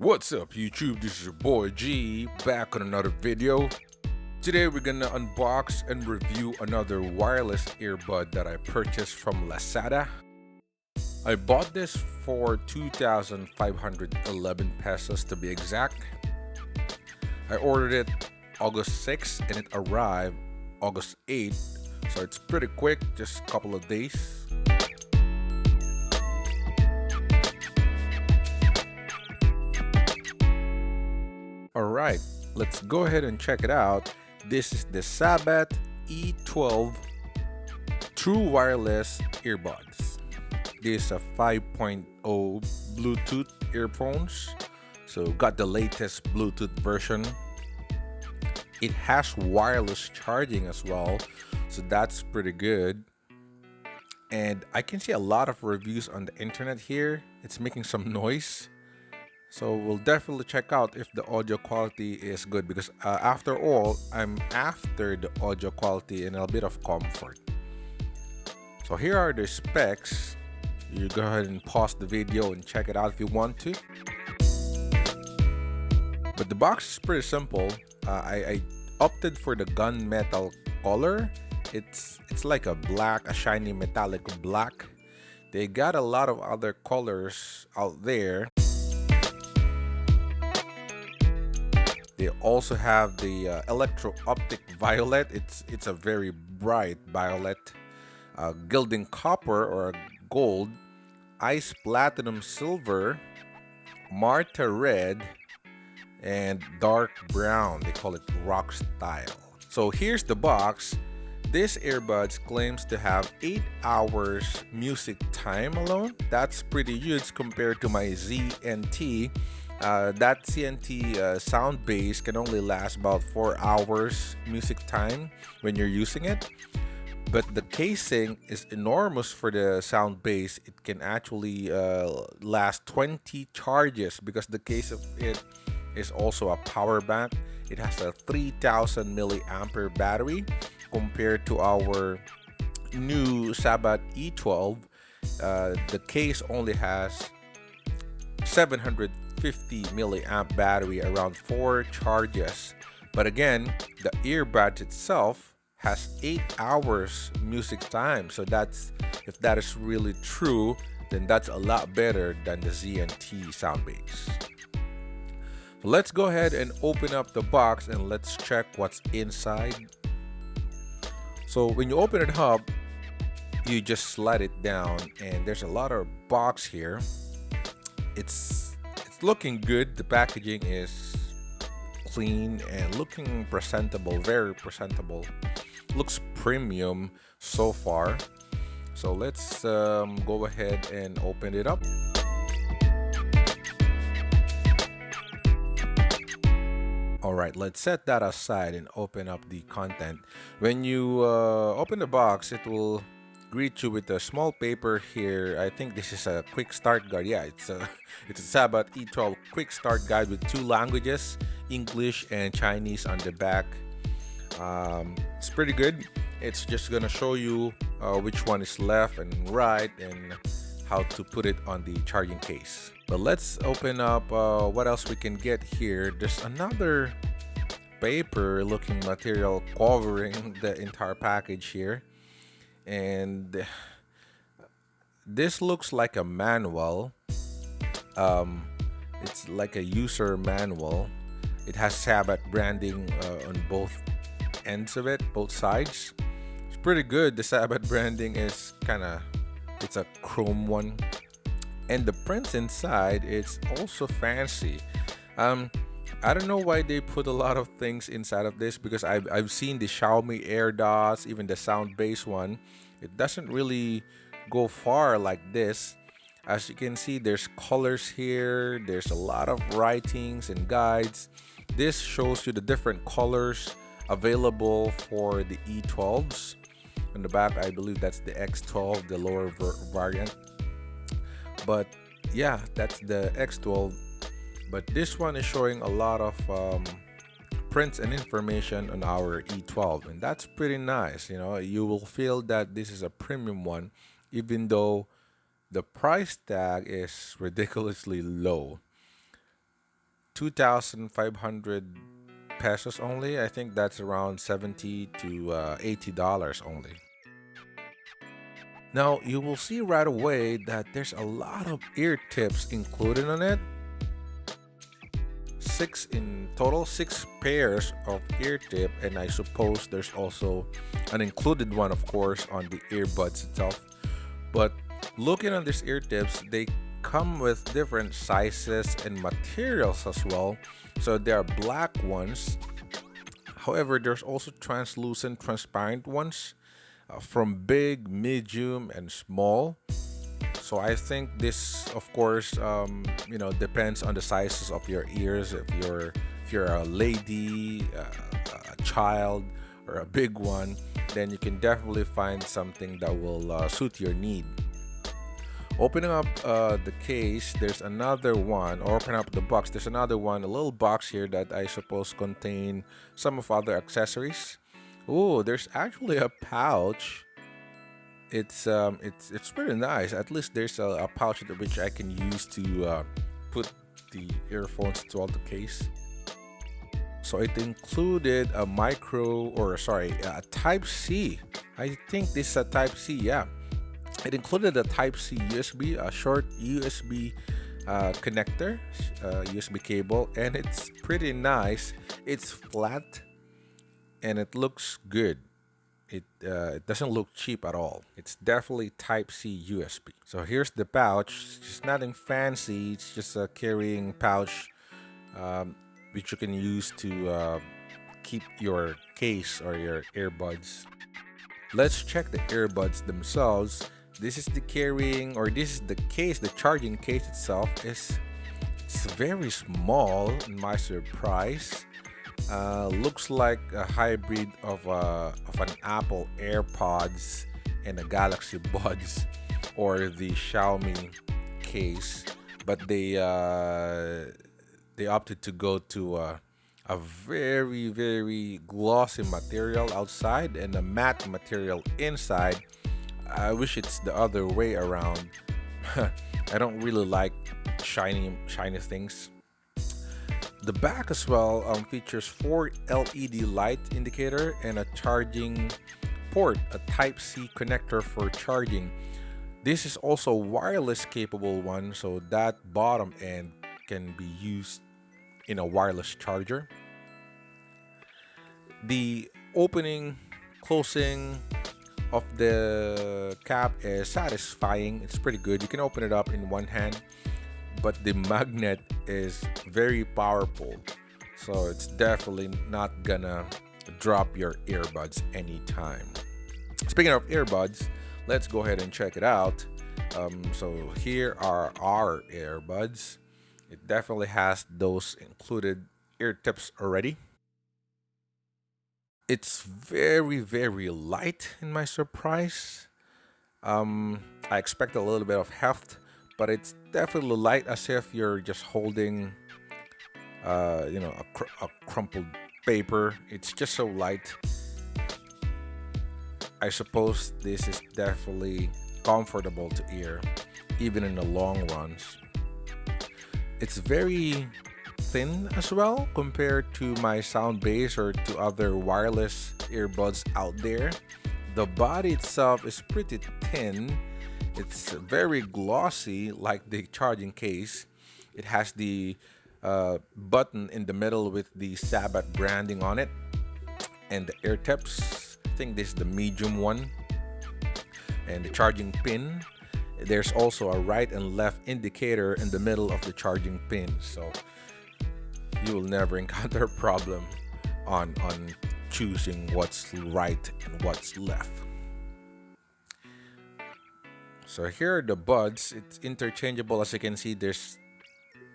What's up YouTube, this is your boy G, back on another video. Today we're gonna unbox and review another wireless earbud that I purchased from Lazada. I bought this for 2,511 pesos to be exact. I ordered it August 6th and it arrived August 8th, so it's pretty quick, just a couple of days. Alright, let's go ahead and check it out. This is the Sabbat E12 True Wireless Earbuds. This is a 5.0 Bluetooth earphones. So got the latest Bluetooth version. It has wireless charging as well, so that's pretty good. And I can see a lot of reviews on the internet here. It's making some noise. So we'll definitely check out if the audio quality is good, because after all, I'm after the audio quality and a bit of comfort. So here are the specs. You go ahead and pause the video and check it out if you want to. But the box is pretty simple. I opted for the gunmetal color. It's like a black, a shiny metallic black. They got a lot of other colors out there. They also have the electro-optic violet. It's a very bright violet, gilding copper or gold, ice platinum silver, Marta red, and dark brown. They call it rock style. So here's the box. This earbuds claims to have 8 hours music time alone. That's pretty huge compared to my ZNT. That CNT sound base can only last about 4 hours music time when you're using it. But the casing is enormous for the sound base. It can actually last 20 charges because the case of it is also a power bank. It has a 3000 milliampere battery compared to our new Sabbat E12. The case only has 750 milliamp battery, around 4 charges. But again, the earbud itself has 8 hours music time. So that's, if that is really true, then that's a lot better than the ZNT sound base. So let's go ahead and open up the box and let's check what's inside. So when you open it up, you just slide it down and there's a lot of box here. It's looking good. The packaging is clean and looking presentable, very presentable. Looks premium so far. So let's go ahead and open it up. Alright, let's set that aside and open up the content. When you open the box, it will greet you with a small paper here. I think this is a quick start guide. Yeah, it's a Sabbat E12 quick start guide with 2 languages, English and Chinese on the back. It's pretty good. It's just gonna show you which one is left and right and how to put it on the charging case. But let's open up what else we can get here. There's another paper looking material covering the entire package here. And this looks like a manual. It's like a user manual. It has Sabbat branding on both ends of it, both sides. It's pretty good. The Sabbat branding is it's a chrome one, and the prints inside, it's also fancy. I don't know why they put a lot of things inside of this, because I've seen the Xiaomi AirDots, even the sound base one. It doesn't really go far like this. As you can see, there's colors here. There's a lot of writings and guides. This shows you the different colors available for the E12s. On the back, I believe that's the X12, the lower variant. But yeah, that's the X12. But this one is showing a lot of prints and information on our E12, and that's pretty nice. You know, you will feel that this is a premium one, even though the price tag is ridiculously low. 2,500 pesos only. I think that's around 70 to $80 only. Now, you will see right away that there's a lot of ear tips included on it. Six in total, six pairs of ear tip, and I suppose there's also an included one, of course, on the earbuds itself. But looking on these ear tips, they come with different sizes and materials as well. So there are black ones. However, there's also translucent, transparent ones from big, medium, and small. So I think this, of course, depends on the sizes of your ears. If you're a lady, a child, or a big one, then you can definitely find something that will suit your need. Opening up the case, there's another one, or open up the box, there's another one, a little box here that I suppose contain some of other accessories. Oh, there's actually a pouch. It's pretty nice. At least there's a pouch which I can use to put the earphones throughout the case. So it included a a Type C. I think this is a Type C, yeah. It included a Type C USB, a short USB connector, USB cable, and it's pretty nice. It's flat and it looks good. It doesn't look cheap at all. It's definitely Type C USB. So here's the pouch. It's nothing fancy. It's just a carrying pouch, which you can use to keep your case or your earbuds. Let's check the earbuds themselves. This is the case. The charging case itself it's very small, in my surprise. Looks like a hybrid of an Apple AirPods and a Galaxy Buds, or the Xiaomi case, but they opted to go to a very, very glossy material outside and a matte material inside. I wish it's the other way around. I don't really like shiny things. The back as well features 4 LED light indicator and a charging port, a Type C connector for charging. This is also wireless capable one, so that bottom end can be used in a wireless charger. The opening, closing of the cap is satisfying. It's pretty good. You can open it up in one hand, but the magnet is very powerful, so it's definitely not gonna drop your earbuds anytime. Speaking of earbuds, let's go ahead and check it out. So here are our earbuds. It definitely has those included ear tips already. It's very, very light, in my surprise. I expect a little bit of heft, but it's definitely light, as if you're just holding, a crumpled paper. It's just so light. I suppose this is definitely comfortable to ear, even in the long runs. It's very thin as well compared to my sound base or to other wireless earbuds out there. The body itself is pretty thin. It's very glossy, like the charging case. It has the button in the middle with the Sabbat branding on it, and the ear tips. I think this is the medium one, and the charging pin. There's also a right and left indicator in the middle of the charging pin, so you will never encounter a problem on choosing what's right and what's left. So here are the buds. It's interchangeable. As you can see, there's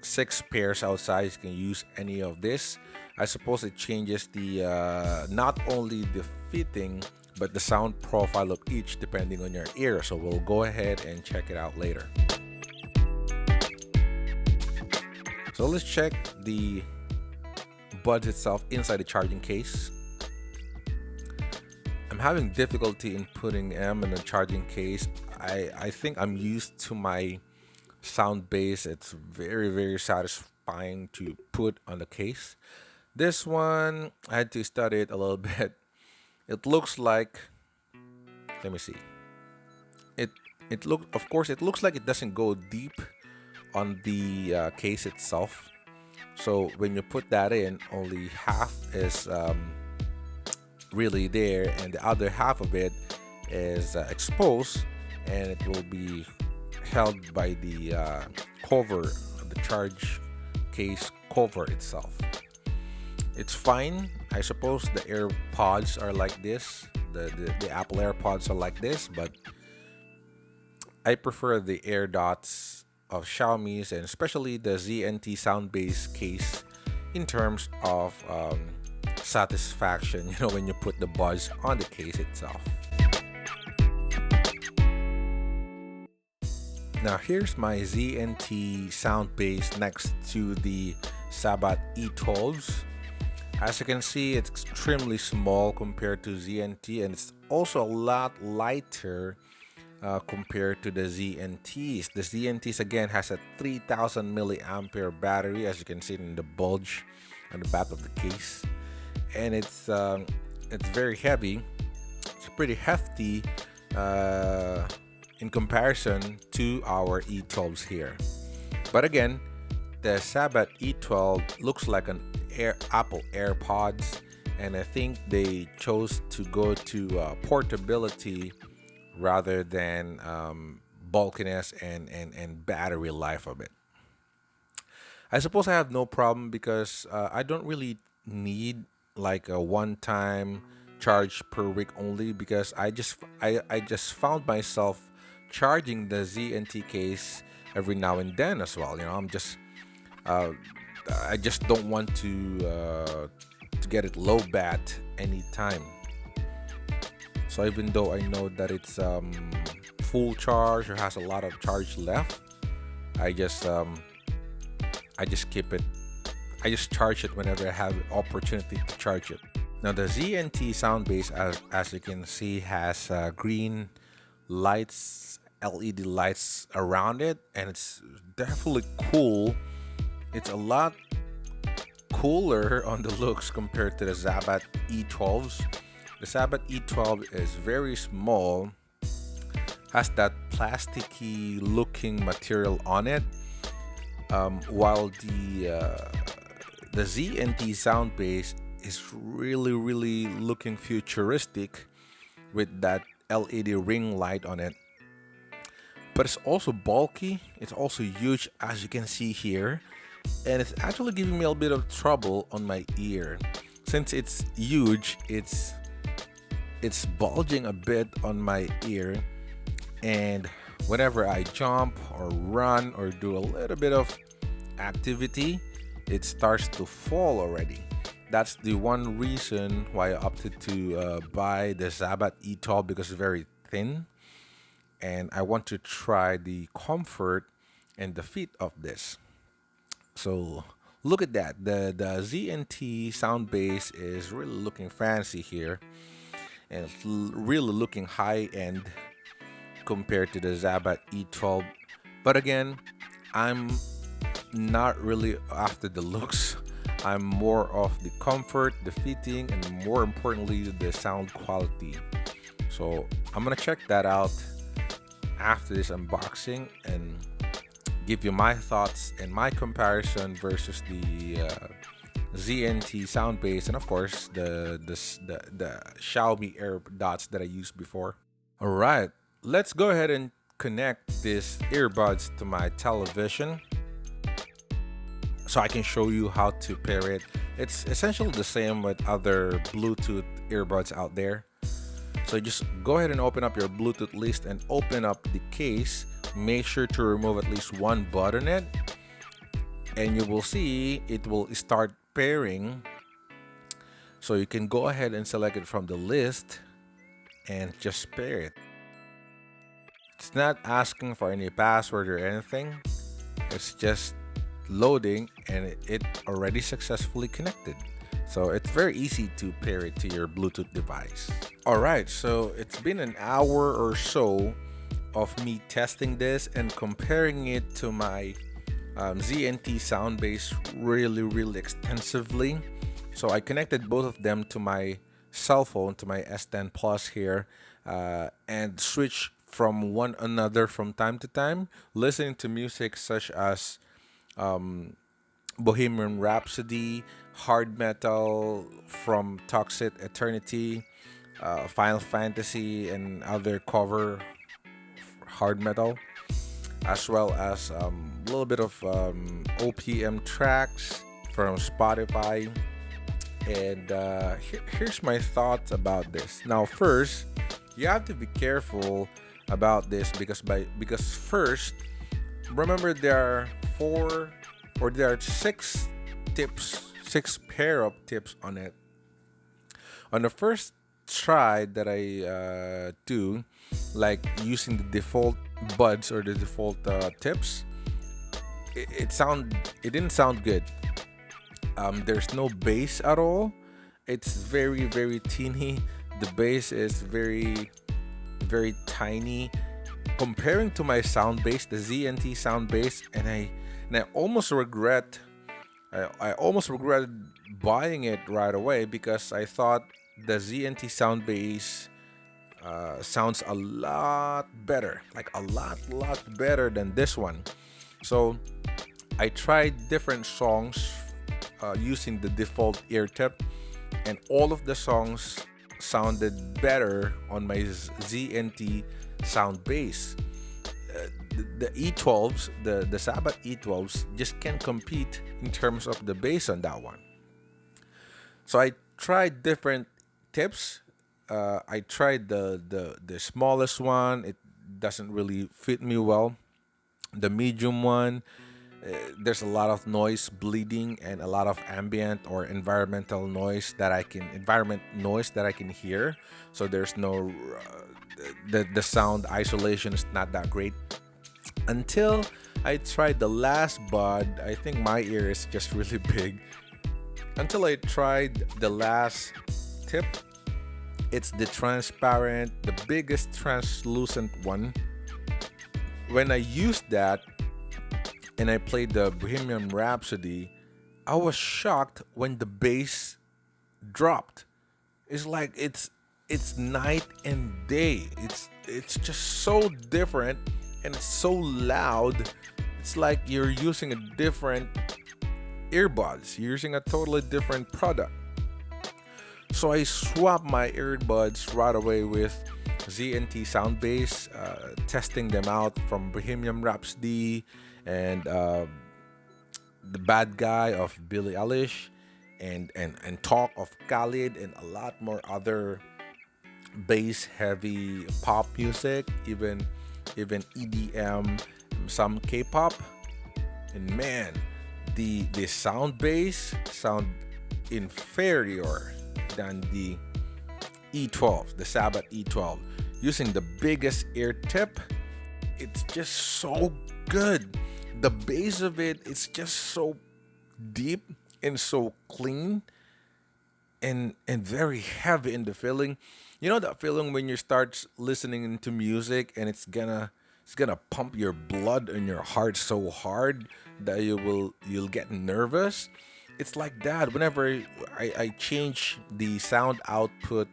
6 pairs outside. You can use any of this. I suppose it changes the not only the fitting but the sound profile of each depending on your ear. So we'll go ahead and check it out later. So let's check the buds itself inside the charging case. I'm having difficulty in putting them in a charging case. I think I'm used to my sound base. It's very, very satisfying to put on the case. This one, I had to study it a little bit. It looks like, let me see. It of course, it looks like it doesn't go deep on the case itself. So when you put that in, only half is really there, and the other half of it is exposed, and it will be held by the cover, the charge case cover itself. It's fine. I suppose the AirPods are like this. The Apple AirPods are like this, but I prefer the AirDots of Xiaomi's, and especially the ZNT sound-based case in terms of satisfaction, when you put the buds on the case itself. Now here's my ZNT sound base next to the Sabbat E12s. As you can see, it's extremely small compared to ZNT, and it's also a lot lighter compared to the ZNTs. The ZNTs again has a 3000 milliampere battery, as you can see in the bulge on the back of the case, and it's very heavy. It's pretty hefty in comparison to our E12s here. But again, the Sabbat E12 looks like an Apple AirPods, and I think they chose to go to portability rather than bulkiness and battery life of it. I suppose I have no problem because I don't really need like a one-time charge per week only, because I just found myself charging the ZNT case every now and then as well. I just don't want to get it low bat anytime. So even though I know that it's full charge or has a lot of charge left, I just keep it. I just charge it whenever I have opportunity to charge it. Now the ZNT sound base, as you can see, has green lights, LED lights around it, and it's definitely cool. It's a lot cooler on the looks compared to the Sabbat E12s. The Sabbat E12 is very small, has that plasticky looking material on it, while the ZNT sound base is really looking futuristic with that LED ring light on it. But it's also bulky, it's also huge, as you can see here, and it's actually giving me a bit of trouble on my ear. Since it's huge, it's bulging a bit on my ear, and whenever I jump or run or do a little bit of activity, it starts to fall already. That's the one reason why I opted to buy the Sabbat E12, because it's very thin, and I want to try the comfort and the fit of this. So look at that. The ZNT sound base is really looking fancy here, and it's really looking high end compared to the Sabbat E12. But again, I'm not really after the looks. I'm more of the comfort, the fitting, and more importantly, the sound quality. So I'm gonna check that out after this unboxing and give you my thoughts and my comparison versus the ZNT sound base, and of course the Xiaomi AirDots that I used before. All right, let's go ahead and connect this earbuds to my television so I can show you how to pair it. It's essentially the same with other Bluetooth earbuds out there. So just go ahead and open up your Bluetooth list and open up the case. Make sure to remove at least one bud on it, and you will see it will start pairing. So you can go ahead and select it from the list and just pair it. It's not asking for any password or anything. It's just loading, and it already successfully connected. So it's very easy to pair it to your Bluetooth device. Alright, so it's been an hour or so of me testing this and comparing it to my ZNT sound bass really extensively. So I connected both of them to my cell phone, to my S10 Plus here, and switched from one another from time to time, listening to music such as Bohemian Rhapsody, hard metal from Toxic Eternity, Final Fantasy, and other cover hard metal, as well as a little bit of OPM tracks from Spotify. And here's my thoughts about this. Now, first, you have to be careful about this because first, remember there are six tips, six pair of tips on it. On the first try that I do, like using the default buds or the default tips, it didn't sound good. There's no bass at all. It's very teeny. The bass is very tiny. Comparing to my sound bass, the ZNT sound bass, and I almost regret I almost regretted buying it right away because I thought the ZNT sound bass sounds a lot better, like a lot better than this one. So I tried different songs using the default ear tip, and all of the songs sounded better on my ZNT sound bass. The E12s, the Sabbat E12s, just can't compete in terms of the bass on that one. So I tried different tips. I tried the smallest one. It doesn't really fit me well. The medium one, there's a lot of noise bleeding and a lot of ambient or environment noise that I can hear. So there's no the sound isolation is not that great. Until I tried the last bud, I think my ear is just really big. Until I tried the last tip, it's the transparent, the biggest translucent one. When I used that and I played the Bohemian Rhapsody, I was shocked when the bass dropped. It's like it's night and day. It's just so different and it's so loud. It's like you're using a different earbuds. You're using a totally different product. So I swapped my earbuds right away with ZNT sound bass, testing them out from Bohemian Rhapsody and the Bad Guy of Billie Eilish and Talk of Khalid and a lot more other bass heavy pop music, even EDM, some K-pop. And man, the sound bass sound inferior than the E12, the Sabbath E12. Using the biggest ear tip, it's just so good. The bass of it, it's just so deep and so clean and very heavy in the feeling. You know that feeling when you start listening to music and it's gonna pump your blood in your heart so hard that you'll get nervous. It's like that whenever I change the sound output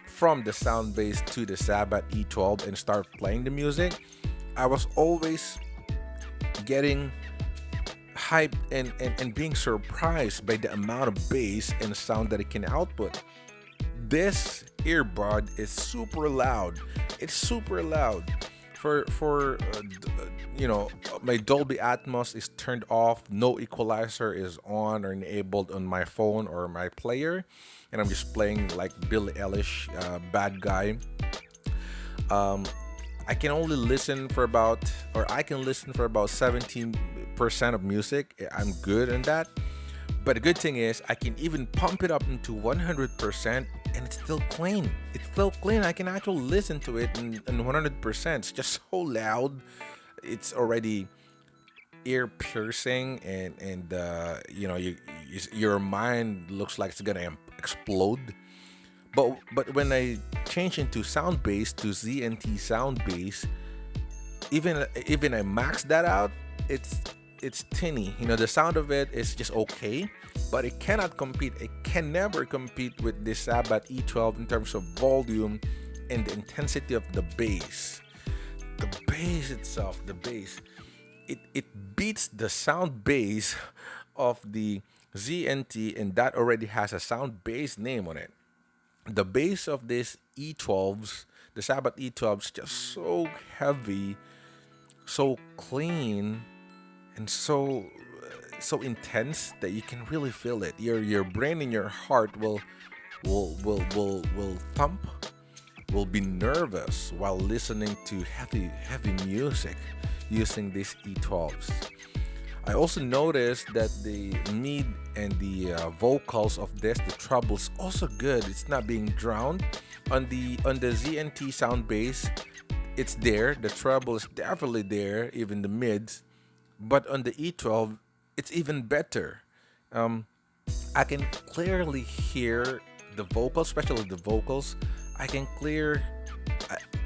from the sound bass to the Sabbath E12 and start playing the music. I was always getting hyped and being surprised by the amount of bass and sound that it can output. This earbud is super loud. It's super loud. My Dolby Atmos is turned off. No equalizer is on or enabled on my phone or my player, and I'm just playing like Billie Eilish, Bad Guy. I can only listen for about, or I can listen for about 17% of music. I'm good in that. But the good thing is, I can even pump it up into 100%, and it's still clean. It's still clean. I can actually listen to it in 100%. It's just so loud. It's already ear piercing, your mind looks like it's gonna explode. But when I change into sound bass to ZNT sound bass, even I max that out, it's tinny. The sound of it is just okay, but it cannot compete. It can never compete with the Sabbat E12 in terms of volume and the intensity of the bass. The bass itself, the bass, it beats the sound bass of the ZNT, and that already has a sound bass name on it. The bass of this E12s, the Sabbath E12s, just so heavy, so clean, and so intense that you can really feel it. Your brain and your heart will thump, will be nervous while listening to heavy music using these E12s. I also noticed that the mid and the vocals of this, the treble's also good. It's not being drowned. On the ZNT sound bass, it's there. The treble is definitely there, even the mids. But on the E12, it's even better. Um, I can clearly hear the vocals, especially the vocals. I can clear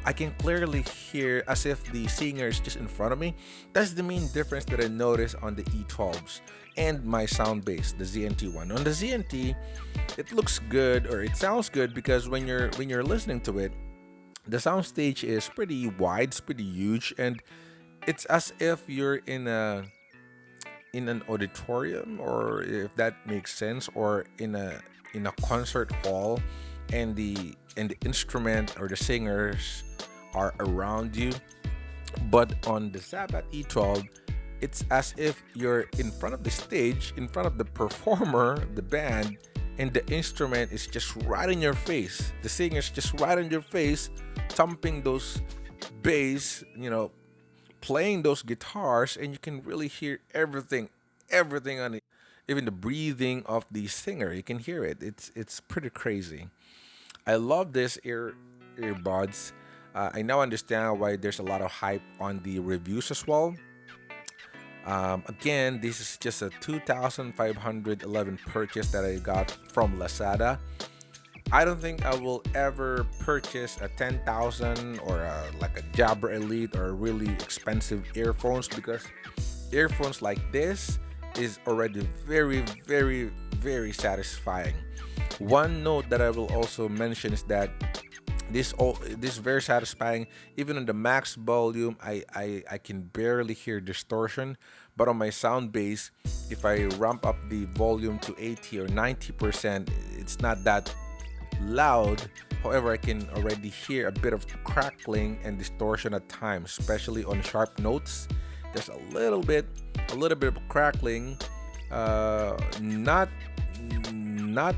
I can clearly hear as if the singer is just in front of me. That's the main difference that I noticed on the E12s and my sound bass, the ZNT one. On the ZNT, it looks good or it sounds good because when you're listening to it, the sound stage is pretty wide, it's pretty huge, and it's as if you're in an auditorium, or if that makes sense, or in a concert hall, and the instrument or the singers are around you. But on the Sabbath E12, it's as if you're in front of the stage, in front of the performer, the band, and the instrument is just right in your face. The singer's just right in your face, thumping those bass, playing those guitars, and you can really hear everything on it. Even the breathing of the singer, you can hear it. It's pretty crazy. I love this earbuds. I now understand why there's a lot of hype on the reviews as well. Again, this is just a 2,511 purchase that I got from Lazada. I don't think I will ever purchase a 10,000 or like a Jabra Elite or really expensive earphones, because earphones like this is already very satisfying. One note that I will also mention is that this very satisfying. Even on the max volume, I can barely hear distortion. But on my sound bass, if I ramp up the volume to 80 or 90%, it's not that loud. However, I can already hear a bit of crackling and distortion at times, especially on sharp notes. There's a little bit of crackling. Not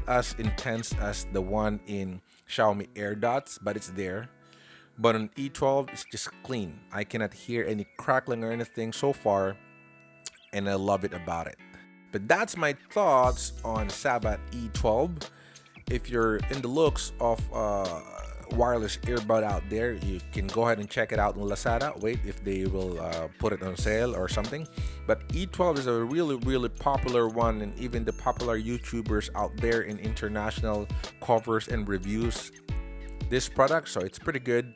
as intense as the one in Xiaomi AirDots, but it's there. But on E12, it's just clean. I cannot hear any crackling or anything so far, and I love it about it. But that's my thoughts on Sabbath E12. If you're in the looks of wireless earbud out there, you can go ahead and check it out on Lazada. Wait if they will put it on sale or something. But E12 is a really popular one, and even the popular YouTubers out there in international covers and reviews this product, so it's pretty good.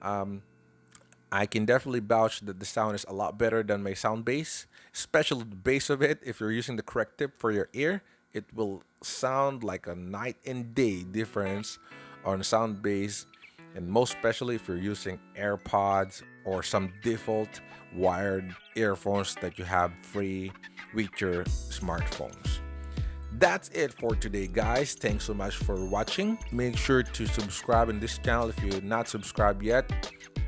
I can definitely vouch that the sound is a lot better than my sound bass, especially the bass of it. If you're using the correct tip for your ear, it will sound like a night and day difference on sound bass, and most especially if you're using AirPods or some default wired earphones that you have free with your smartphones. That's it for today, guys. Thanks so much for watching. Make sure to subscribe in this channel if you're not subscribed yet.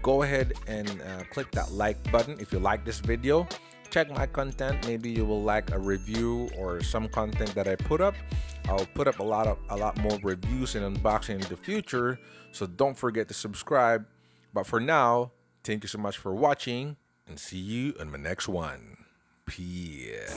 Go ahead and click that like button if you like this video. Check my content. Maybe you will like a review or some content that I put up. I'll put up a lot more reviews and unboxing in the future, so don't forget to subscribe. But for now, thank you so much for watching, and see you on my next one. Peace.